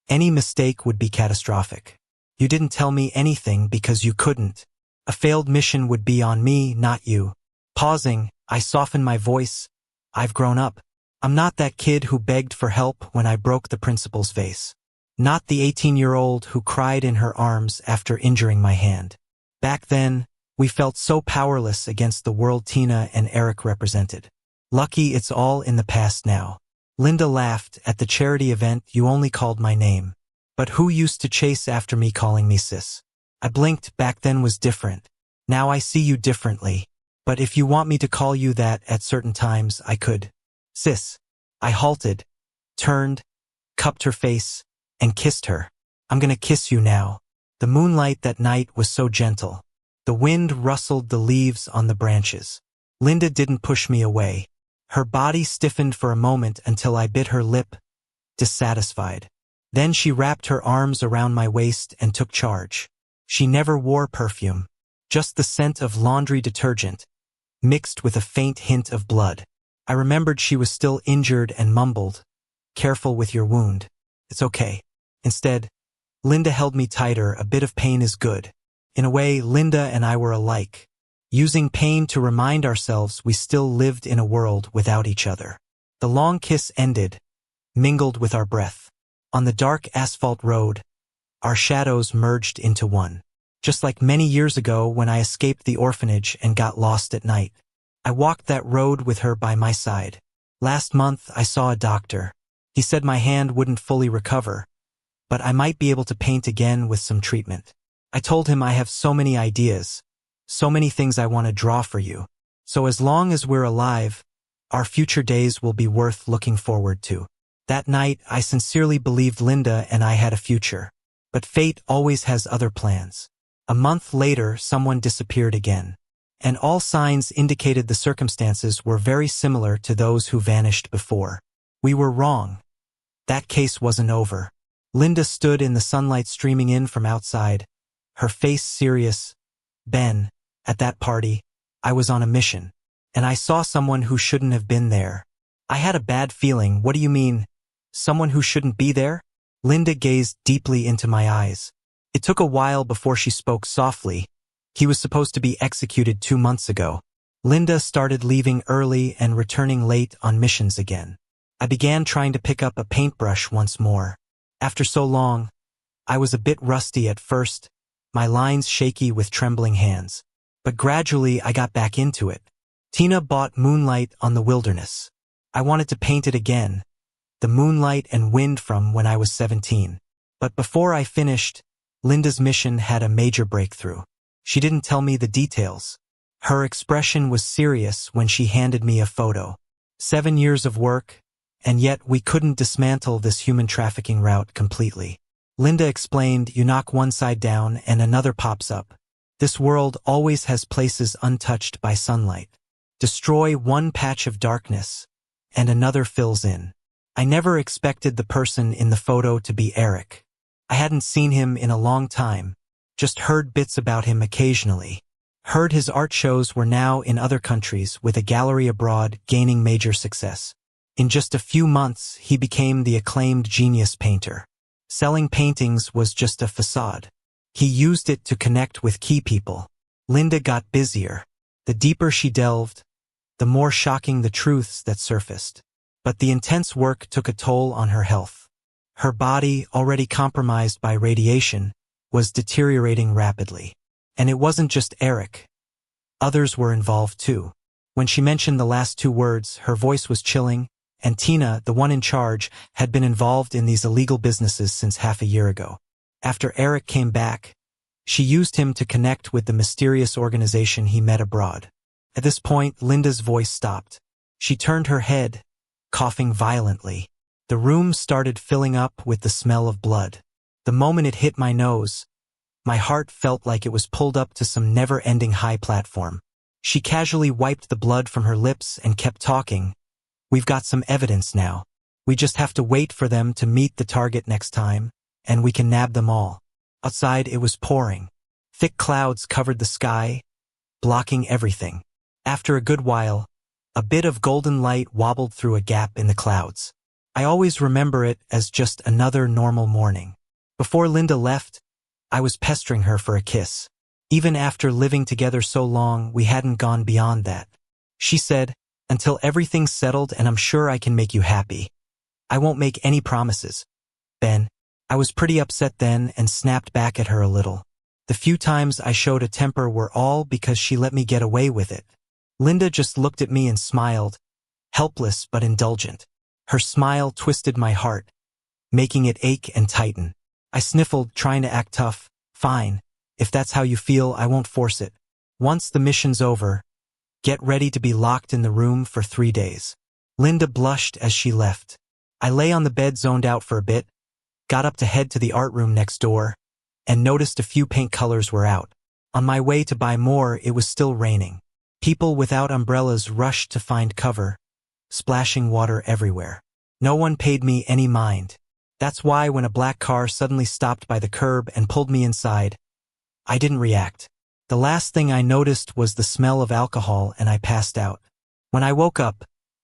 Any mistake would be catastrophic. You didn't tell me anything because you couldn't. A failed mission would be on me, not you. Pausing, I softened my voice. I've grown up. I'm not that kid who begged for help when I broke the principal's vase. Not the 18-year-old who cried in her arms after injuring my hand. Back then, we felt so powerless against the world Tina and Eric represented. Lucky it's all in the past now. Linda laughed. At the charity event, you only called my name. But who used to chase after me calling me sis? I blinked. Back then was different. Now I see you differently. But if you want me to call you that at certain times, I could. Sis. I halted, turned, cupped her face, and kissed her. I'm gonna kiss you now. The moonlight that night was so gentle. The wind rustled the leaves on the branches. Linda didn't push me away. Her body stiffened for a moment until I bit her lip, dissatisfied. Then she wrapped her arms around my waist and took charge. She never wore perfume, just the scent of laundry detergent, mixed with a faint hint of blood. I remembered she was still injured and mumbled, "Careful with your wound. It's okay." Instead, Linda held me tighter. A bit of pain is good. In a way, Linda and I were alike. Using pain to remind ourselves we still lived in a world without each other. The long kiss ended, mingled with our breath. On the dark asphalt road, our shadows merged into one. Just like many years ago when I escaped the orphanage and got lost at night. I walked that road with her by my side. Last month, I saw a doctor. He said my hand wouldn't fully recover, but I might be able to paint again with some treatment. I told him I have so many ideas, so many things I want to draw for you. So as long as we're alive, our future days will be worth looking forward to. That night, I sincerely believed Linda and I had a future. But fate always has other plans. A month later, someone disappeared again. And all signs indicated the circumstances were very similar to those who vanished before. We were wrong. That case wasn't over. Linda stood in the sunlight streaming in from outside, her face serious. "Ben, at that party, I was on a mission, and I saw someone who shouldn't have been there. I had a bad feeling." "What do you mean? Someone who shouldn't be there?" Linda gazed deeply into my eyes. It took a while before she spoke softly. "He was supposed to be executed 2 months ago." Linda started leaving early and returning late on missions again. I began trying to pick up a paintbrush once more. After so long, I was a bit rusty at first, my lines shaky with trembling hands. But gradually I got back into it. Tina bought Moonlight on the Wilderness. I wanted to paint it again, the moonlight and wind from when I was 17. But before I finished, Linda's mission had a major breakthrough. She didn't tell me the details. Her expression was serious when she handed me a photo. 7 years of work, and yet we couldn't dismantle this human trafficking route completely. Linda explained, "You knock one side down and another pops up. This world always has places untouched by sunlight. Destroy one patch of darkness, and another fills in." I never expected the person in the photo to be Eric. I hadn't seen him in a long time, just heard bits about him occasionally. Heard his art shows were now in other countries with a gallery abroad gaining major success. In just a few months, he became the acclaimed genius painter. Selling paintings was just a facade. He used it to connect with key people. Linda got busier. The deeper she delved, the more shocking the truths that surfaced. But the intense work took a toll on her health. Her body, already compromised by radiation, was deteriorating rapidly. And it wasn't just Eric. Others were involved too. When she mentioned the last 2 words, her voice was chilling, and Tina, the one in charge, had been involved in these illegal businesses since half a year ago. After Eric came back, she used him to connect with the mysterious organization he met abroad. At this point, Linda's voice stopped. She turned her head, coughing violently. The room started filling up with the smell of blood. The moment it hit my nose, my heart felt like it was pulled up to some never-ending high platform. She casually wiped the blood from her lips and kept talking. "We've got some evidence now. We just have to wait for them to meet the target next time, and we can nab them all." Outside, it was pouring. Thick clouds covered the sky, blocking everything. After a good while, a bit of golden light wobbled through a gap in the clouds. I always remember it as just another normal morning. Before Linda left, I was pestering her for a kiss. Even after living together so long, we hadn't gone beyond that. She said, "Until everything's settled and I'm sure I can make you happy. I won't make any promises." Ben, I was pretty upset then and snapped back at her a little. The few times I showed a temper were all because she let me get away with it. Linda just looked at me and smiled, helpless but indulgent. Her smile twisted my heart, making it ache and tighten. I sniffled, trying to act tough. "Fine. If that's how you feel, I won't force it. Once the mission's over, get ready to be locked in the room for 3 days. Linda blushed as she left. I lay on the bed zoned out for a bit, got up to head to the art room next door, and noticed a few paint colors were out. On my way to buy more, it was still raining. People without umbrellas rushed to find cover, splashing water everywhere. No one paid me any mind. That's why when a black car suddenly stopped by the curb and pulled me inside, I didn't react. The last thing I noticed was the smell of alcohol and I passed out. When I woke up,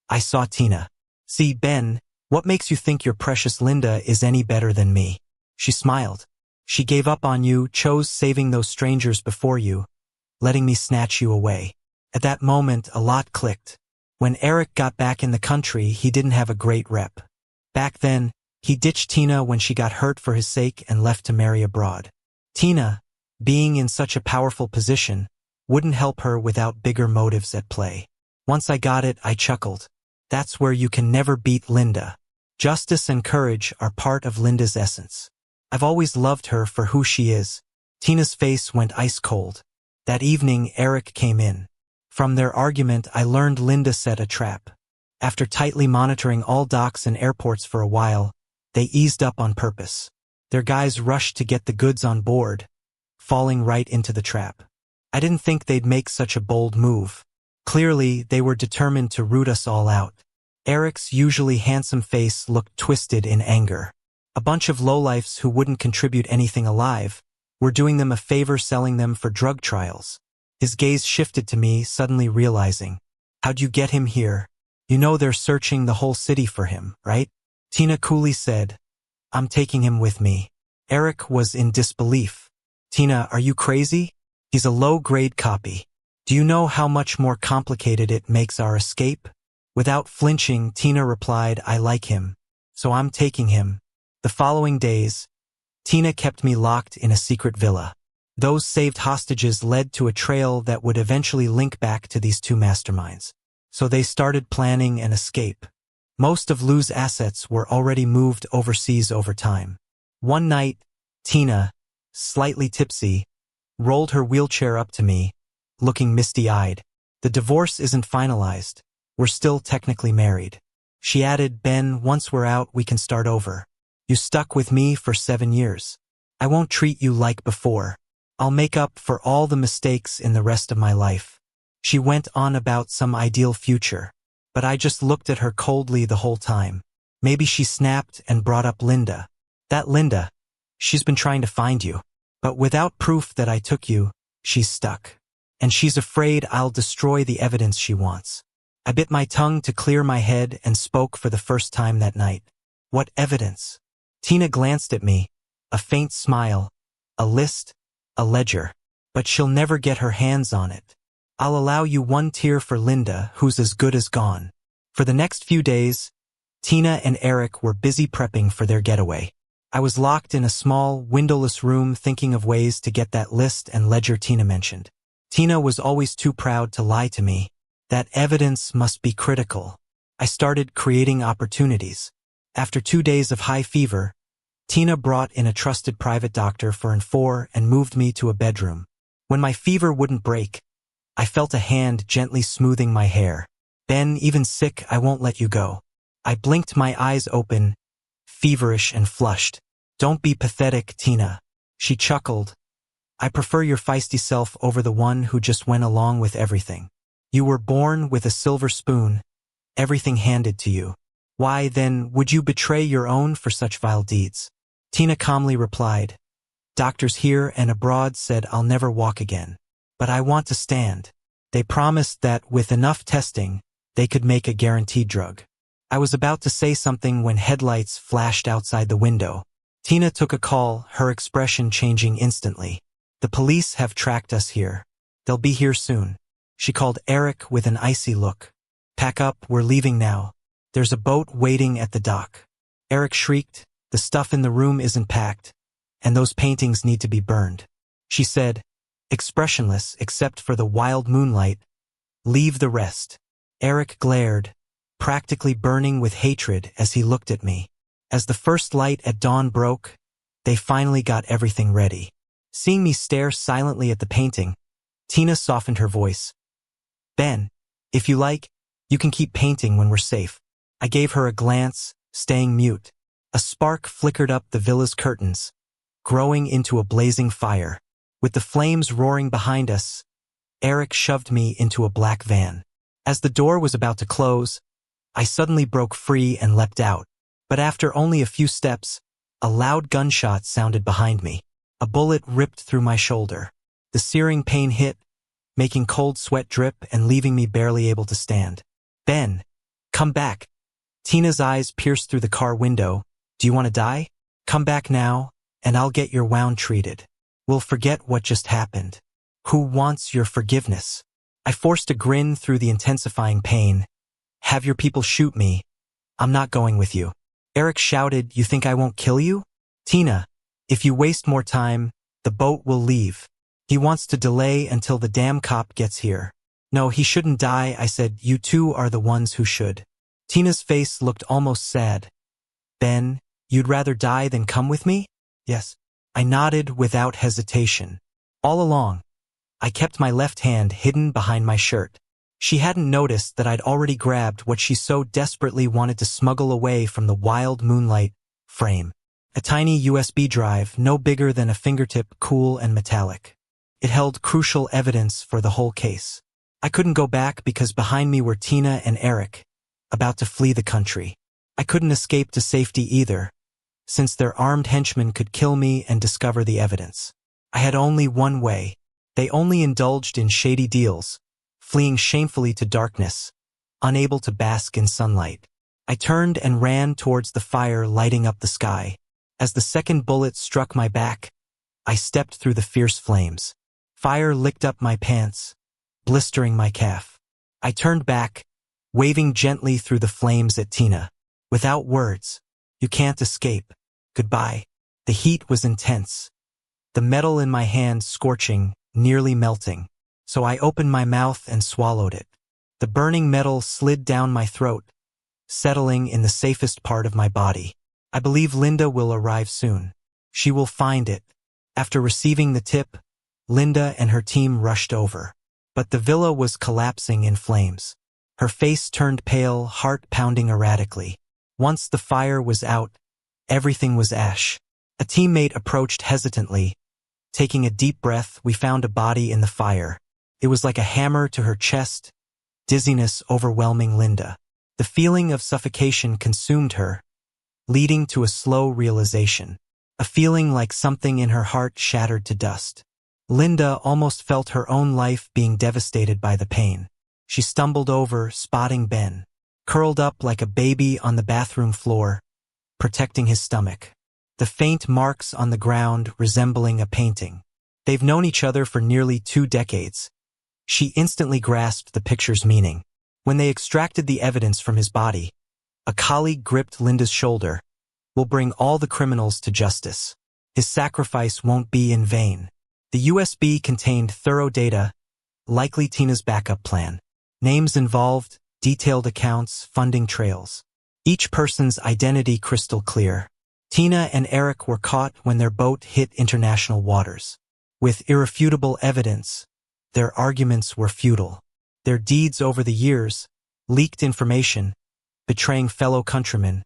I saw Tina. "See, Ben, what makes you think your precious Linda is any better than me?" She smiled. "She gave up on you, chose saving those strangers before you, letting me snatch you away." At that moment, a lot clicked. When Eric got back in the country, he didn't have a great rep. Back then, he ditched Tina when she got hurt for his sake and left to marry abroad. Tina, being in such a powerful position, wouldn't help her without bigger motives at play. Once I got it, I chuckled. That's where you can never beat Linda. Justice and courage are part of Linda's essence. I've always loved her for who she is. Tina's face went ice cold. That evening, Eric came in. From their argument, I learned Linda set a trap. After tightly monitoring all docks and airports for a while, they eased up on purpose. Their guys rushed to get the goods on board, falling right into the trap. I didn't think they'd make such a bold move. Clearly, they were determined to root us all out. Eric's usually handsome face looked twisted in anger. A bunch of lowlifes who wouldn't contribute anything alive were doing them a favor selling them for drug trials. His gaze shifted to me, suddenly realizing, "How'd you get him here? You know they're searching the whole city for him, right?" Tina coolly said, "I'm taking him with me." Eric was in disbelief. "Tina, are you crazy? He's a low-grade copy. Do you know how much more complicated it makes our escape?" Without flinching, Tina replied, "I like him, so I'm taking him." The following days, Tina kept me locked in a secret villa. Those saved hostages led to a trail that would eventually link back to these two masterminds. So they started planning an escape. Most of Lou's assets were already moved overseas over time. One night, Tina, slightly tipsy, rolled her wheelchair up to me, looking misty-eyed. "The divorce isn't finalized. We're still technically married." She added, "Ben, once we're out, we can start over. You stuck with me for 7 years. I won't treat you like before. I'll make up for all the mistakes in the rest of my life." She went on about some ideal future, but I just looked at her coldly the whole time. Maybe she snapped and brought up Linda. "That Linda, she's been trying to find you. But without proof that I took you, she's stuck. And she's afraid I'll destroy the evidence she wants." I bit my tongue to clear my head and spoke for the first time that night. "What evidence?" Tina glanced at me, a faint smile, "A list, a ledger. But she'll never get her hands on it. I'll allow you 1 tear for Linda, who's as good as gone." For the next few days, Tina and Eric were busy prepping for their getaway. I was locked in a small, windowless room thinking of ways to get that list and ledger Tina mentioned. Tina was always too proud to lie to me. That evidence must be critical. I started creating opportunities. After 2 days of high fever, Tina brought in a trusted private doctor for an 4 and moved me to a bedroom. When my fever wouldn't break, I felt a hand gently smoothing my hair. "Ben, even sick, I won't let you go." I blinked my eyes open, feverish and flushed. "Don't be pathetic, Tina." She chuckled. "I prefer your feisty self over the one who just went along with everything. You were born with a silver spoon, everything handed to you. Why, then, would you betray your own for such vile deeds?" Tina calmly replied, "Doctors here and abroad said I'll never walk again. But I want to stand. They promised that with enough testing, they could make a guaranteed drug." I was about to say something when headlights flashed outside the window. Tina took a call, her expression changing instantly. "The police have tracked us here. They'll be here soon." She called Eric with an icy look. "Pack up, we're leaving now. There's a boat waiting at the dock." Eric shrieked, "The stuff in the room isn't packed, and those paintings need to be burned." She said, expressionless except for the wild moonlight, "Leave the rest." Eric glared, practically burning with hatred as he looked at me. As the first light at dawn broke, they finally got everything ready. Seeing me stare silently at the painting, Tina softened her voice. Ben, if you like, you can keep painting when we're safe. I gave her a glance, staying mute. A spark flickered up the villa's curtains, growing into a blazing fire. With the flames roaring behind us, Eric shoved me into a black van. As the door was about to close, I suddenly broke free and leapt out. But after only a few steps, a loud gunshot sounded behind me. A bullet ripped through my shoulder. The searing pain hit, making cold sweat drip and leaving me barely able to stand. Ben, come back. Tina's eyes pierced through the car window. Do you want to die? Come back now, and I'll get your wound treated. We'll forget what just happened. Who wants your forgiveness? I forced a grin through the intensifying pain. Have your people shoot me. I'm not going with you. Eric shouted, you think I won't kill you? Tina, if you waste more time, the boat will leave. He wants to delay until the damn cop gets here. No, he shouldn't die, I said. You two are the ones who should. Tina's face looked almost sad. Ben, you'd rather die than come with me? Yes. I nodded without hesitation. All along, I kept my left hand hidden behind my shirt. She hadn't noticed that I'd already grabbed what she so desperately wanted to smuggle away from the wild moonlight frame. A tiny USB drive, no bigger than a fingertip, cool and metallic. It held crucial evidence for the whole case. I couldn't go back because behind me were Tina and Eric, about to flee the country. I couldn't escape to safety either, since their armed henchmen could kill me and discover the evidence. I had only one way. They only indulged in shady deals, fleeing shamefully to darkness, unable to bask in sunlight. I turned and ran towards the fire lighting up the sky. As the second bullet struck my back, I stepped through the fierce flames. Fire licked up my pants, blistering my calf. I turned back, waving gently through the flames at Tina. Without words, you can't escape. Goodbye. The heat was intense. The metal in my hand scorching, nearly melting. So I opened my mouth and swallowed it. The burning metal slid down my throat, settling in the safest part of my body. I believe Linda will arrive soon. She will find it. After receiving the tip, Linda and her team rushed over. But the villa was collapsing in flames. Her face turned pale, heart pounding erratically. Once the fire was out, everything was ash. A teammate approached hesitantly. Taking a deep breath, we found a body in the fire. It was like a hammer to her chest, dizziness overwhelming Linda. The feeling of suffocation consumed her, leading to a slow realization. A feeling like something in her heart shattered to dust. Linda almost felt her own life being devastated by the pain. She stumbled over, spotting Ben, curled up like a baby on the bathroom floor, protecting his stomach. The faint marks on the ground resembling a painting. They've known each other for nearly 2 decades. She instantly grasped the picture's meaning. When they extracted the evidence from his body, a colleague gripped Linda's shoulder. We'll bring all the criminals to justice. His sacrifice won't be in vain. The USB contained thorough data, likely Tina's backup plan. Names involved, detailed accounts, funding trails. Each person's identity crystal clear. Tina and Eric were caught when their boat hit international waters. With irrefutable evidence, their arguments were futile. Their deeds over the years, leaked information, betraying fellow countrymen,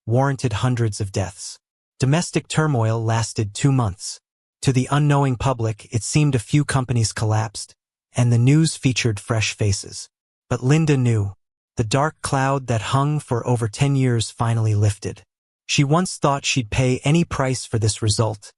warranted hundreds of deaths. Domestic turmoil lasted 2 months. To the unknowing public, it seemed a few companies collapsed, and the news featured fresh faces. But Linda knew. The dark cloud that hung for over 10 years finally lifted. She once thought she'd pay any price for this result,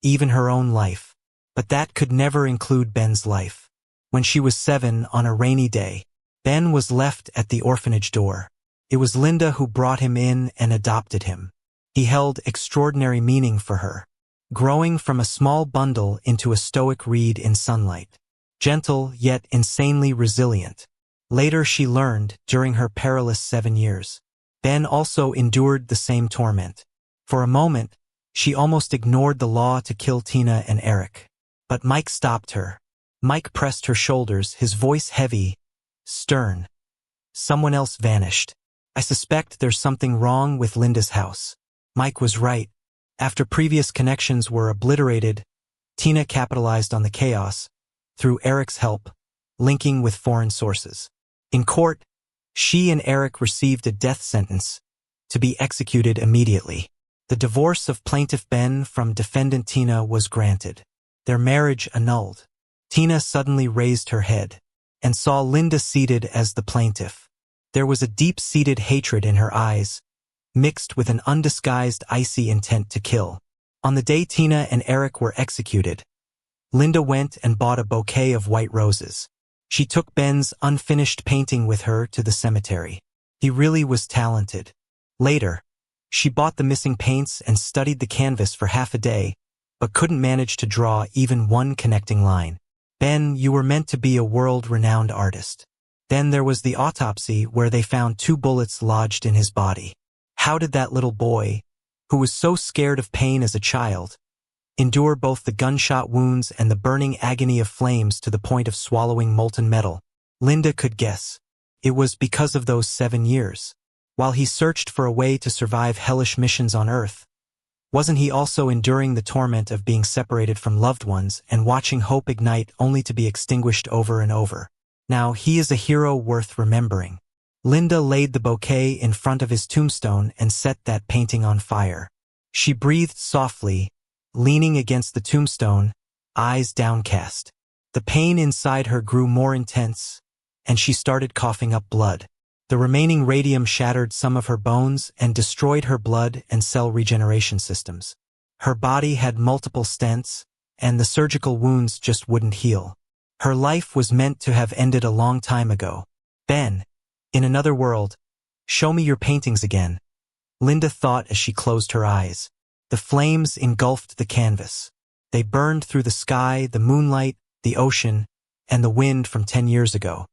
even her own life. But that could never include Ben's life. When she was 7 on a rainy day, Ben was left at the orphanage door. It was Linda who brought him in and adopted him. He held extraordinary meaning for her, growing from a small bundle into a stoic reed in sunlight. Gentle, yet insanely resilient. Later she learned, during her perilous 7 years, Ben also endured the same torment. For a moment, she almost ignored the law to kill Tina and Eric. But Mike stopped her. Mike pressed her shoulders, his voice heavy, stern. Someone else vanished. I suspect there's something wrong with Linda's house. Mike was right. After previous connections were obliterated, Tina capitalized on the chaos, through Eric's help, linking with foreign sources. In court, she and Eric received a death sentence to be executed immediately. The divorce of plaintiff Ben from defendant Tina was granted. Their marriage annulled. Tina suddenly raised her head and saw Linda seated as the plaintiff. There was a deep-seated hatred in her eyes, mixed with an undisguised icy intent to kill. On the day Tina and Eric were executed, Linda went and bought a bouquet of white roses. She took Ben's unfinished painting with her to the cemetery. He really was talented. Later, she bought the missing paints and studied the canvas for half a day, but couldn't manage to draw even one connecting line. Ben, you were meant to be a world-renowned artist. Then there was the autopsy where they found 2 bullets lodged in his body. How did that little boy, who was so scared of pain as a child, endure both the gunshot wounds and the burning agony of flames to the point of swallowing molten metal? Linda could guess. It was because of those 7 years. While he searched for a way to survive hellish missions on Earth, wasn't he also enduring the torment of being separated from loved ones and watching hope ignite only to be extinguished over and over? Now he is a hero worth remembering. Linda laid the bouquet in front of his tombstone and set that painting on fire. She breathed softly, leaning against the tombstone, eyes downcast. The pain inside her grew more intense, and she started coughing up blood. The remaining radium shattered some of her bones and destroyed her blood and cell regeneration systems. Her body had multiple stents, and the surgical wounds just wouldn't heal. Her life was meant to have ended a long time ago. Ben, in another world, show me your paintings again, Linda thought as she closed her eyes. The flames engulfed the canvas. They burned through the sky, the moonlight, the ocean, and the wind from 10 years ago.